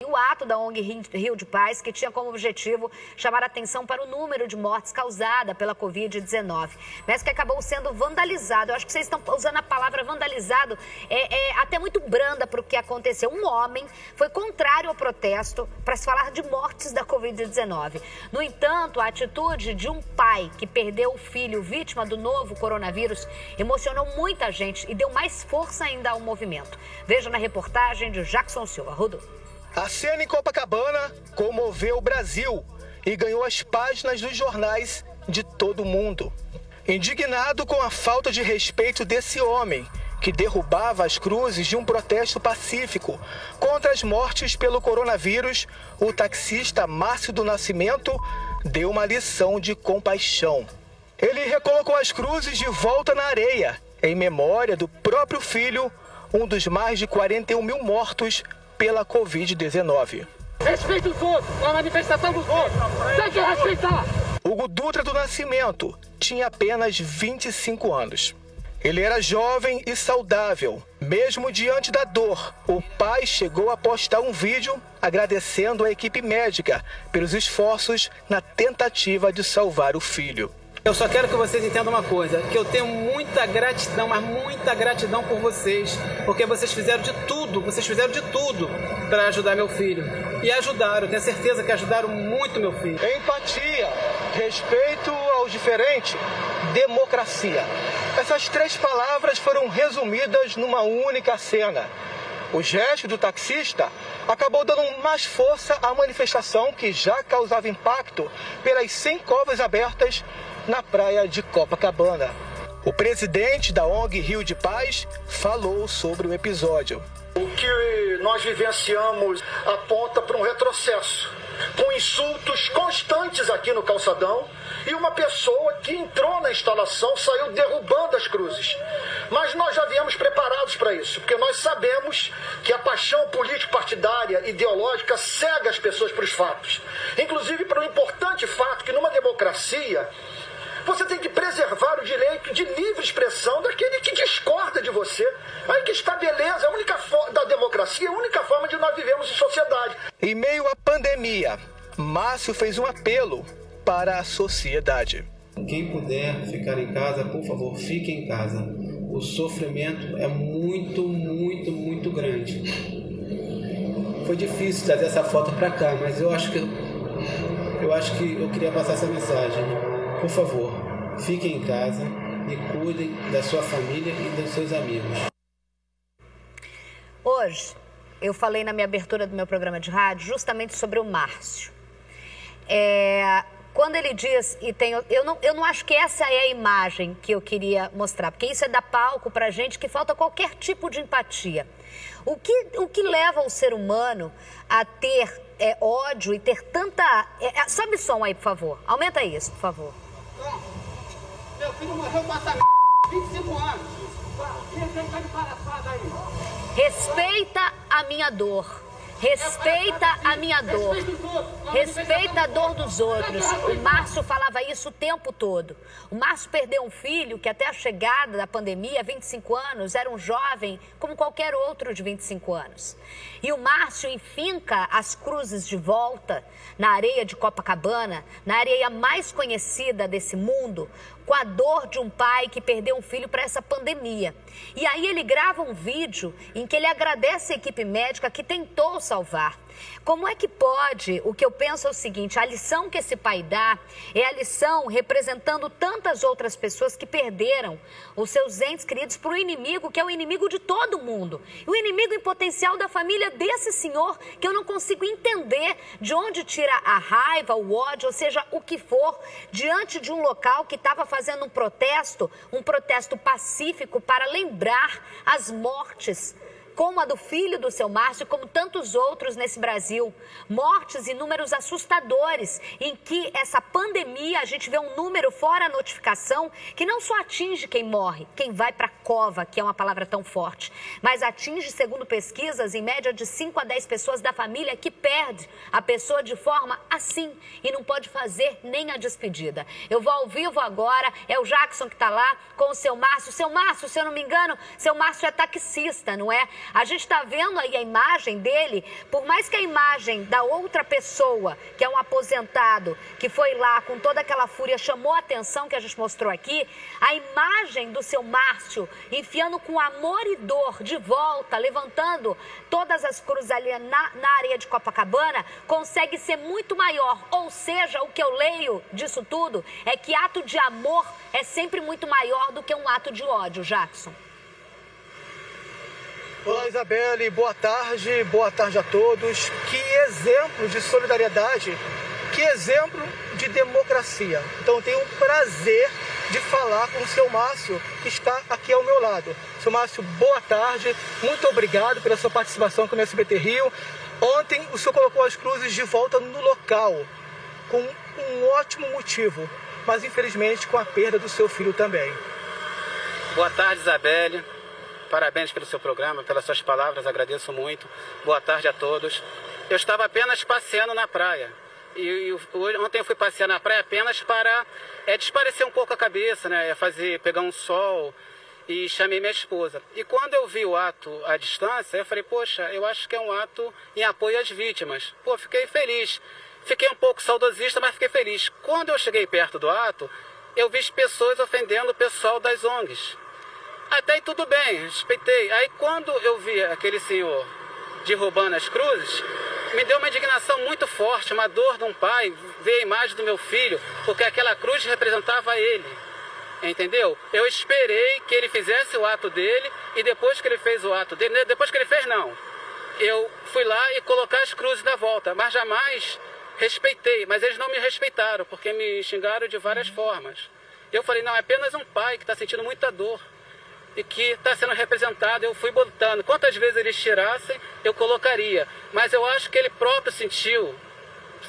O ato da ONG Rio de Paz, que tinha como objetivo chamar a atenção para o número de mortes causada pela Covid-19, mas que acabou sendo vandalizado. Eu acho que vocês estão usando a palavra vandalizado, até muito branda para o que aconteceu. Um homem foi contrário ao protesto para se falar de mortes da Covid-19. No entanto, a atitude de um pai que perdeu o filho vítima do novo coronavírus emocionou muita gente e deu mais força ainda ao movimento. Veja na reportagem de Jackson Silva. Rodolfo. A cena em Copacabana comoveu o Brasil e ganhou as páginas dos jornais de todo o mundo. Indignado com a falta de respeito desse homem, que derrubava as cruzes de um protesto pacífico contra as mortes pelo coronavírus, o taxista Márcio do Nascimento deu uma lição de compaixão. Ele recolocou as cruzes de volta na areia, em memória do próprio filho, um dos mais de 41 mil mortos pela Covid-19. Respeite os outros, a manifestação dos outros. Tem que respeitar. Hugo Dutra do Nascimento tinha apenas 25 anos. Ele era jovem e saudável. Mesmo diante da dor, o pai chegou a postar um vídeo agradecendo a equipe médica pelos esforços na tentativa de salvar o filho. Eu só quero que vocês entendam uma coisa, que eu tenho muita gratidão, mas muita gratidão por vocês, porque vocês fizeram de tudo para ajudar meu filho. E ajudaram, tenho certeza que ajudaram muito meu filho. Empatia, respeito aos diferentes, democracia. Essas três palavras foram resumidas numa única cena. O gesto do taxista acabou dando mais força à manifestação que já causava impacto pelas 100 covas abertas na praia de Copacabana. O presidente da ONG Rio de Paz falou sobre o episódio. O que nós vivenciamos aponta para um retrocesso, com insultos constantes aqui no calçadão e uma pessoa que entrou na instalação saiu derrubando as cruzes. Mas nós já viemos preparados para isso, porque nós sabemos que a paixão político-partidária, ideológica, cega as pessoas para os fatos. Inclusive para o importante fato que numa democracia você tem que preservar o direito de livre expressão daquele que discorda de você. Aí que está a beleza, a única da democracia, a única forma de nós vivemos em sociedade. Em meio à pandemia, Márcio fez um apelo para a sociedade. Quem puder ficar em casa, por favor, fique em casa. O sofrimento é muito grande. Foi difícil trazer essa foto para cá, mas eu acho que eu queria passar essa mensagem. Por favor, fiquem em casa e cuidem da sua família e dos seus amigos. Hoje, eu falei na minha abertura do meu programa de rádio justamente sobre o Márcio. Quando ele diz, eu não acho que essa é a imagem que eu queria mostrar, porque isso é dar palco pra gente que falta qualquer tipo de empatia. O que leva o ser humano a ter ódio e ter tanta... sobe o som aí, por favor. Aumenta isso, por favor. Meu filho morreu passa 25 anos. Respeita a minha dor. Respeita a minha dor. Respeita a dor dos outros. O Márcio falava isso o tempo todo. O Márcio perdeu um filho que até a chegada da pandemia, 25 anos, era um jovem como qualquer outro de 25 anos. E o Márcio enfinca as cruzes de volta na areia de Copacabana, na areia mais conhecida desse mundo, com a dor de um pai que perdeu um filho para essa pandemia. E aí ele grava um vídeo em que ele agradece a equipe médica que tentou salvar. Como é que pode? O que eu penso é o seguinte, a lição que esse pai dá é a lição representando tantas outras pessoas que perderam os seus entes queridos para o inimigo, que é o inimigo de todo mundo. O inimigo em potencial da família desse senhor, que eu não consigo entender de onde tira a raiva, o ódio, ou seja, o que for, diante de um local que estava fazendo um protesto pacífico para lembrar as mortes, como a do filho do seu Márcio, como tantos outros nesse Brasil. Mortes e números assustadores, em que essa pandemia, a gente vê um número fora a notificação, que não só atinge quem morre, quem vai para a cova, que é uma palavra tão forte, mas atinge, segundo pesquisas, em média de 5 a 10 pessoas da família que perde a pessoa de forma assim e não pode fazer nem a despedida. Eu vou ao vivo agora, é o Jackson que está lá com o seu Márcio. Seu Márcio, se eu não me engano, seu Márcio é taxista, não é? A gente está vendo aí a imagem dele, por mais que a imagem da outra pessoa, que é um aposentado, que foi lá com toda aquela fúria, chamou a atenção que a gente mostrou aqui, a imagem do seu Márcio enfiando com amor e dor de volta, levantando todas as cruzes ali na areia de Copacabana, consegue ser muito maior. Ou seja, o que eu leio disso tudo é que ato de amor é sempre muito maior do que um ato de ódio, Jackson. Olá, Isabelle, boa tarde a todos. Que exemplo de solidariedade, que exemplo de democracia. Então, eu tenho o prazer de falar com o seu Márcio, que está aqui ao meu lado. Seu Márcio, boa tarde, muito obrigado pela sua participação com o SBT Rio. Ontem, o senhor colocou as cruzes de volta no local, com um ótimo motivo, mas infelizmente com a perda do seu filho também. Boa tarde, Isabelle. Parabéns pelo seu programa, pelas suas palavras, agradeço muito. Boa tarde a todos. Eu estava apenas passeando na praia. Ontem eu fui passear na praia apenas para desaparecer um pouco a cabeça, né? Pegar um sol, e chamei minha esposa. E quando eu vi o ato à distância, eu falei, poxa, eu acho que é um ato em apoio às vítimas. Pô, fiquei feliz. Fiquei um pouco saudosista, mas fiquei feliz. Quando eu cheguei perto do ato, eu vi pessoas ofendendo o pessoal das ONGs. Até aí tudo bem, respeitei. Aí quando eu vi aquele senhor derrubando as cruzes, me deu uma indignação muito forte, uma dor de um pai, ver a imagem do meu filho, porque aquela cruz representava ele. Entendeu? Eu esperei que ele fizesse o ato dele e depois que ele fez o ato dele, depois que ele fez não, eu fui lá e colocar as cruzes na volta, mas jamais respeitei, mas eles não me respeitaram, porque me xingaram de várias formas. Eu falei, não, é apenas um pai que está sentindo muita dor e que está sendo representado. Eu fui botando, quantas vezes eles tirassem, eu colocaria, mas eu acho que ele próprio sentiu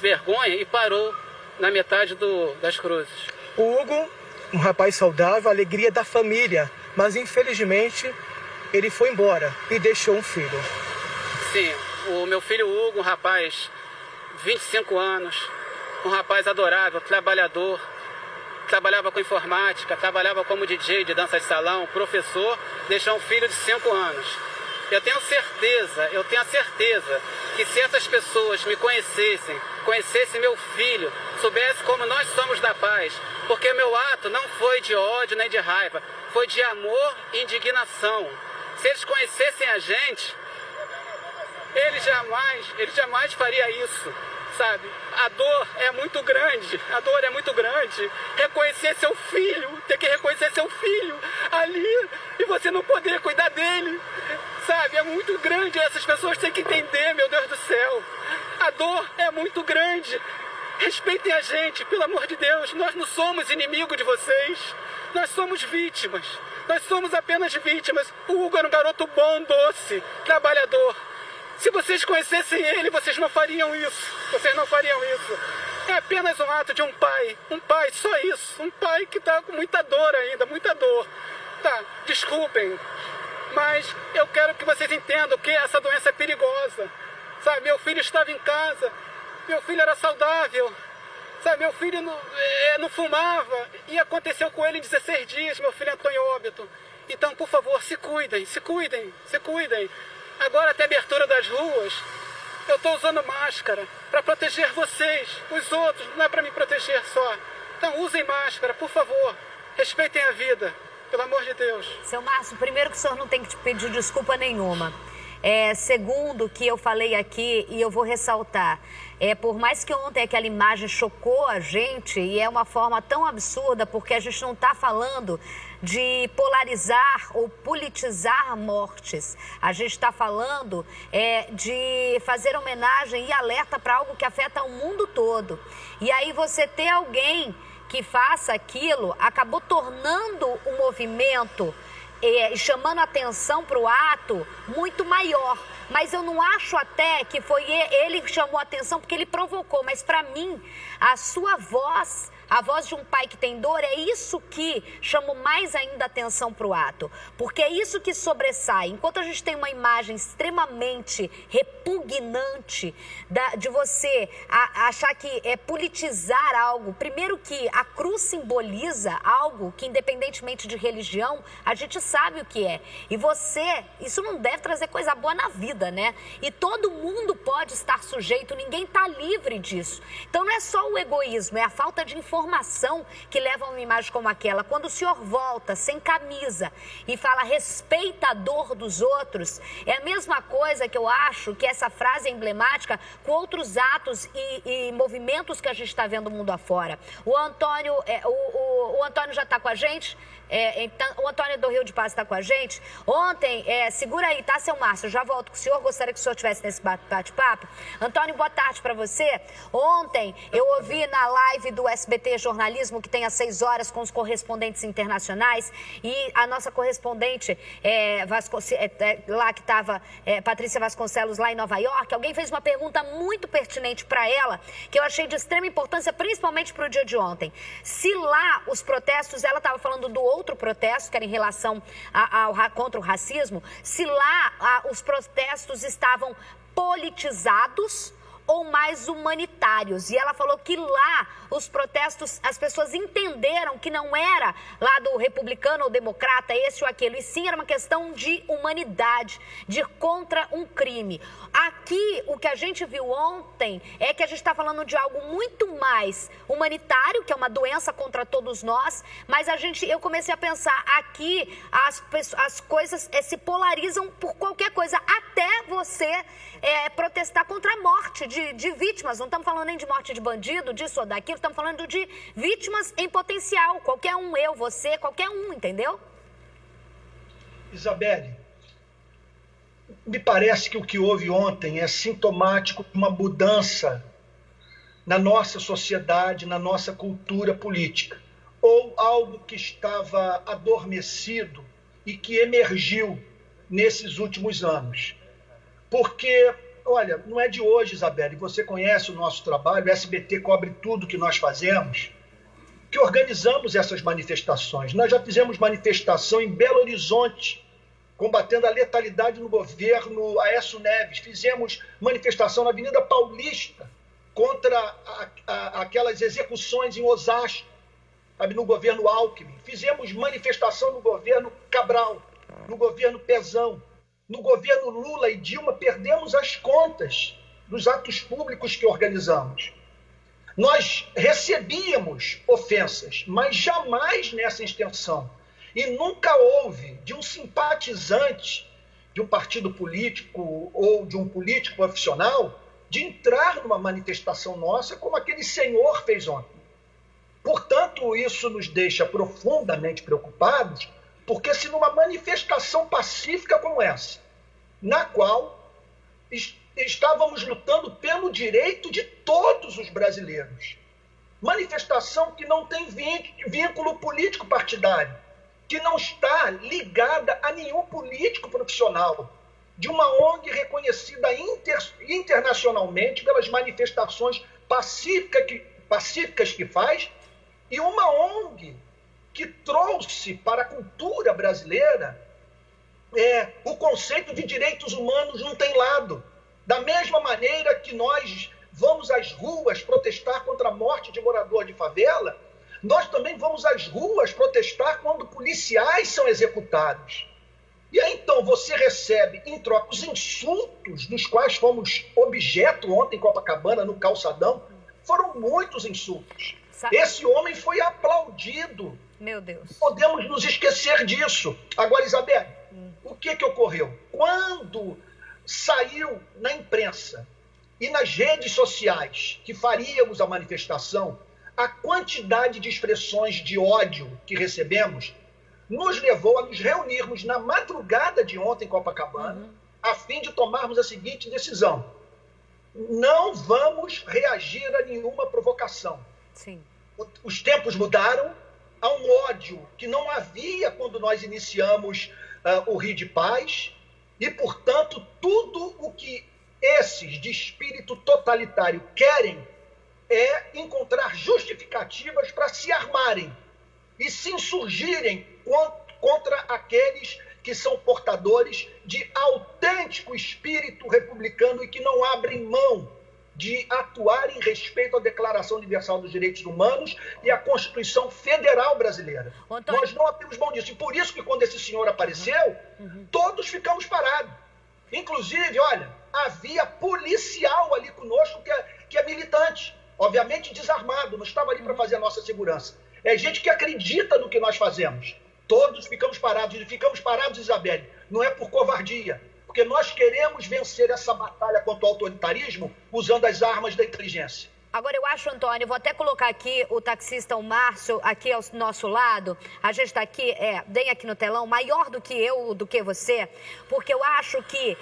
vergonha e parou na metade das cruzes. O Hugo, um rapaz saudável, a alegria da família, mas infelizmente ele foi embora e deixou um filho. Sim, o meu filho Hugo, um rapaz 25 anos, um rapaz adorável, trabalhador, trabalhava com informática, trabalhava como DJ de dança de salão, professor, deixou um filho de 5 anos. Eu tenho a certeza que se essas pessoas me conhecessem meu filho, soubessem como nós somos da paz, porque meu ato não foi de ódio nem de raiva, foi de amor e indignação. Se eles conhecessem a gente, ele jamais faria isso, sabe? A dor é muito grande, reconhecer seu filho, ter que reconhecer seu filho ali e você não poder cuidar dele, sabe? É muito grande, essas pessoas têm que entender, meu Deus do céu. A dor é muito grande. Respeitem a gente, pelo amor de Deus, nós não somos inimigos de vocês, nós somos vítimas, nós somos apenas vítimas. O Hugo era um garoto bom, doce, trabalhador. Se vocês conhecessem ele, vocês não fariam isso. É apenas um ato de um pai, só isso. Um pai que está com muita dor ainda, muita dor. Tá, desculpem, mas eu quero que vocês entendam que essa doença é perigosa. Sabe, meu filho estava em casa, meu filho era saudável. Sabe, meu filho não fumava e aconteceu com ele em 16 dias, meu filho entrou em óbito. Então, por favor, se cuidem. Agora, até a abertura das ruas, eu estou usando máscara para proteger vocês, os outros, não é para me proteger só. Então, usem máscara, por favor, respeitem a vida, pelo amor de Deus. Seu Márcio, primeiro que o senhor não tem que te pedir desculpa nenhuma. Segundo, que eu falei aqui, e eu vou ressaltar, por mais que ontem aquela imagem chocou a gente, e é uma forma tão absurda, porque a gente não está falando de polarizar ou politizar mortes. A gente está falando de fazer homenagem e alerta para algo que afeta o mundo todo. E aí você ter alguém que faça aquilo, acabou tornando o movimento e chamando atenção para o ato muito maior. Mas eu não acho até que foi ele que chamou a atenção porque ele provocou. Mas para mim, a sua voz, a voz de um pai que tem dor, é isso que chama mais ainda atenção para o ato. Porque é isso que sobressai. Enquanto a gente tem uma imagem extremamente repugnante de você achar que é politizar algo, primeiro que a cruz simboliza algo que, independentemente de religião, a gente sabe o que é. E isso não deve trazer coisa boa na vida, né? E todo mundo pode estar sujeito, ninguém está livre disso. Então não é só o egoísmo, é a falta de informação que leva a uma imagem como aquela. Quando o senhor volta sem camisa e fala respeita a dor dos outros, é a mesma coisa que eu acho que essa frase é emblemática com outros atos e movimentos que a gente está vendo o mundo afora. O Antônio já está com a gente? Então, o Antônio do Rio de Paz está com a gente. Ontem, segura aí, tá, seu Márcio? Eu já volto com o senhor, gostaria que o senhor estivesse nesse bate-papo. Antônio, boa tarde para você. Ontem, eu ouvi na live do SBT Jornalismo, que tem às 6 horas com os correspondentes internacionais, e a nossa correspondente, lá que estava, Patrícia Vasconcelos, lá em Nova York, alguém fez uma pergunta muito pertinente para ela, que eu achei de extrema importância, principalmente para o dia de ontem. Se lá os protestos, ela estava falando do outro protesto, que era em relação contra o racismo, se lá os protestos estavam politizados ou mais humanitários. E ela falou que lá os protestos, as pessoas entenderam que não era lá do republicano ou democrata, esse ou aquele, e sim era uma questão de humanidade, de ir contra um crime. Aqui, o que a gente viu ontem é que a gente está falando de algo muito mais humanitário, que é uma doença contra todos nós, mas eu comecei a pensar, aqui as coisas se polarizam por qualquer coisa, até você protestar contra a morte de vítimas. Não estamos falando nem de morte de bandido, disso ou daquilo, estamos falando de vítimas em potencial. Qualquer um, eu, você, qualquer um, entendeu? Isabelle, me parece que o que houve ontem é sintomático de uma mudança na nossa sociedade, na nossa cultura política, ou algo que estava adormecido e que emergiu nesses últimos anos. Porque, olha, não é de hoje, Isabelle, você conhece o nosso trabalho, o SBT cobre tudo que nós fazemos, que organizamos essas manifestações. Nós já fizemos manifestação em Belo Horizonte, combatendo a letalidade no governo Aécio Neves. Fizemos manifestação na Avenida Paulista contra aquelas execuções em Osasco, no governo Alckmin. Fizemos manifestação no governo Cabral, no governo Pezão. No governo Lula e Dilma, perdemos as contas dos atos públicos que organizamos. Nós recebíamos ofensas, mas jamais nessa extensão. E nunca houve de um simpatizante de um partido político ou de um político profissional de entrar numa manifestação nossa como aquele senhor fez ontem. Portanto, isso nos deixa profundamente preocupados, porque se numa manifestação pacífica como essa, na qual estávamos lutando pelo direito de todos os brasileiros, manifestação que não tem vínculo político partidário, que não está ligada a nenhum político profissional, de uma ONG reconhecida internacionalmente pelas manifestações pacíficas que faz, e uma ONG que trouxe para a cultura brasileira o conceito de direitos humanos não tem lado. Da mesma maneira que nós vamos às ruas protestar contra a morte de morador de favela, nós também vamos às ruas protestar quando policiais são executados. E aí, então, você recebe, em troca, os insultos dos quais fomos objeto ontem em Copacabana, no Calçadão, foram muitos insultos. Esse homem foi aplaudido. Meu Deus. Podemos nos esquecer disso. Agora, Isabelle, o que ocorreu? Quando saiu na imprensa e nas redes sociais que faríamos a manifestação, a quantidade de expressões de ódio que recebemos nos levou a nos reunirmos na madrugada de ontem em Copacabana, a fim de tomarmos a seguinte decisão: não vamos reagir a nenhuma provocação. Sim. Os tempos mudaram, há um ódio que não havia quando nós iniciamos o Rio de Paz, e, portanto, tudo o que esses de espírito totalitário querem é encontrar justificativas para se armarem e se insurgirem contra aqueles que são portadores de autêntico espírito republicano e que não abrem mão de atuar em respeito à Declaração Universal dos Direitos Humanos e à Constituição Federal Brasileira. Antônio. Nós não abrimos mão disso. E por isso que quando esse senhor apareceu, todos ficamos parados. Inclusive, olha, havia policial ali conosco que é militante, obviamente desarmado, não estava ali para fazer a nossa segurança. É gente que acredita no que nós fazemos. Todos ficamos parados. E ficamos parados, Isabelle, não é por covardia, porque nós queremos vencer essa batalha contra o autoritarismo usando as armas da inteligência. Agora, eu acho, Antônio, vou até colocar aqui o taxista, o Márcio, aqui ao nosso lado. A gente está aqui, bem aqui no telão, maior do que eu, do que você, porque eu acho que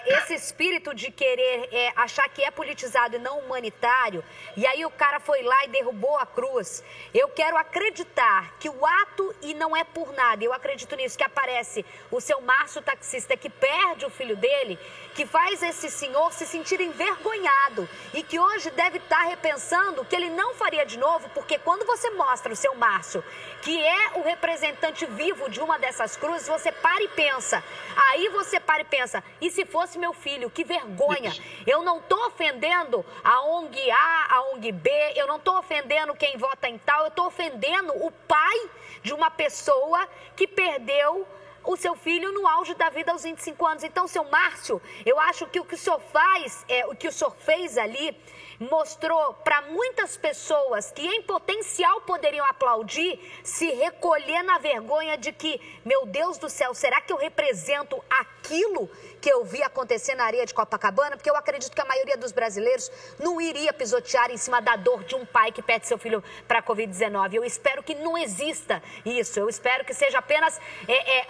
esse espírito de querer achar que é politizado e não humanitário, e aí o cara foi lá e derrubou a cruz. Eu quero acreditar que o ato, e não é por nada, eu acredito nisso, que aparece o seu Márcio taxista que perde o filho dele, que faz esse senhor se sentir envergonhado e que hoje deve estar repensando que ele não faria de novo, porque quando você mostra o seu Márcio, que é o representante vivo de uma dessas cruzes, você para e pensa. Aí você para e pensa, e se fosse meu filho? Que vergonha. Eu não estou ofendendo a ONG A, a ONG B, eu não estou ofendendo quem vota em tal, eu estou ofendendo o pai de uma pessoa que perdeu o seu filho no auge da vida aos 25 anos. Então, seu Márcio, eu acho que o que o senhor faz, o que o senhor fez ali, mostrou para muitas pessoas que em potencial poderiam aplaudir, se recolher na vergonha de que, meu Deus do céu, será que eu represento aquilo que eu vi acontecer na areia de Copacabana? Porque eu acredito que a maioria dos brasileiros não iria pisotear em cima da dor de um pai que perde seu filho para a Covid-19. Eu espero que não exista isso. Eu espero que seja apenas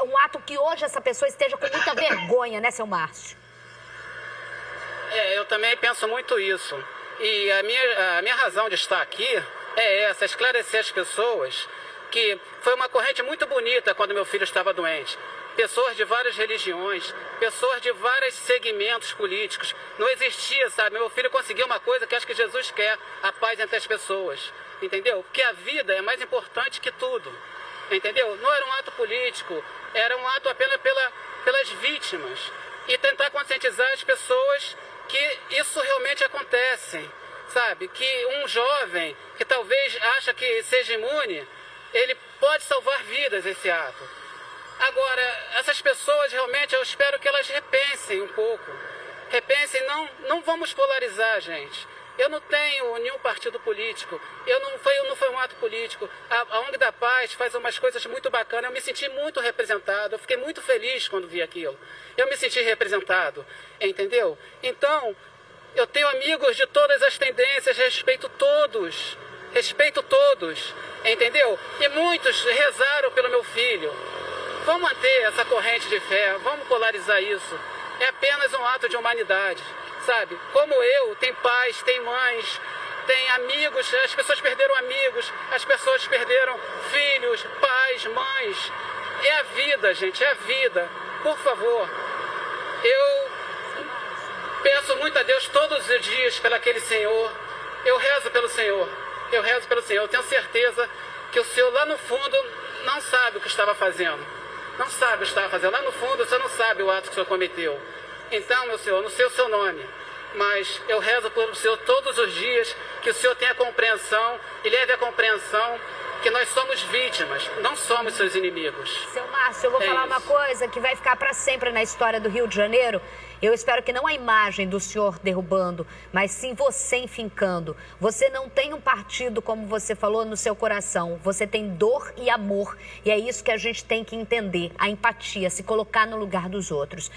um ato que hoje essa pessoa esteja com muita vergonha, né, seu Márcio? Eu também penso muito isso. E a minha razão de estar aqui é essa, esclarecer as pessoas que foi uma corrente muito bonita quando meu filho estava doente. Pessoas de várias religiões, pessoas de vários segmentos políticos. Não existia, sabe? Meu filho conseguiu uma coisa que acho que Jesus quer, a paz entre as pessoas. Entendeu? Porque a vida é mais importante que tudo. Entendeu? Não era um ato político, era um ato apenas pelas vítimas. E tentar conscientizar as pessoas que isso realmente acontece, sabe? Que um jovem que talvez acha que seja imune, ele pode salvar vidas, esse ato. Agora, essas pessoas realmente, eu espero que elas repensem um pouco. Repensem, não vamos polarizar, gente. Eu não tenho nenhum partido político, não foi um ato político. A ONG da Paz faz umas coisas muito bacanas, eu me senti muito representado, eu fiquei muito feliz quando vi aquilo. Eu me senti representado, entendeu? Então, eu tenho amigos de todas as tendências, respeito todos, entendeu? E muitos rezaram pelo meu filho. Vamos manter essa corrente de fé, vamos polarizar isso. É apenas um ato de humanidade. Sabe, como eu, tem pais, tem mães, tem amigos, as pessoas perderam amigos, as pessoas perderam filhos, pais, mães. É a vida, gente, é a vida. Por favor, eu peço muito a Deus todos os dias pelo aquele Senhor. Eu rezo pelo Senhor, eu tenho certeza que o Senhor lá no fundo não sabe o que estava fazendo. Não sabe o que estava fazendo. Lá no fundo você não sabe o ato que o Senhor cometeu. Então, meu Senhor, não sei o seu nome, mas eu rezo pelo Senhor todos os dias, que o Senhor tenha compreensão e leve a compreensão que nós somos vítimas, não somos seus inimigos. Seu Márcio, eu vou falar uma coisa que vai ficar para sempre na história do Rio de Janeiro. Eu espero que não a imagem do senhor derrubando, mas sim você enfincando. Você não tem um partido, como você falou, no seu coração. Você tem dor e amor. E é isso que a gente tem que entender, a empatia, se colocar no lugar dos outros.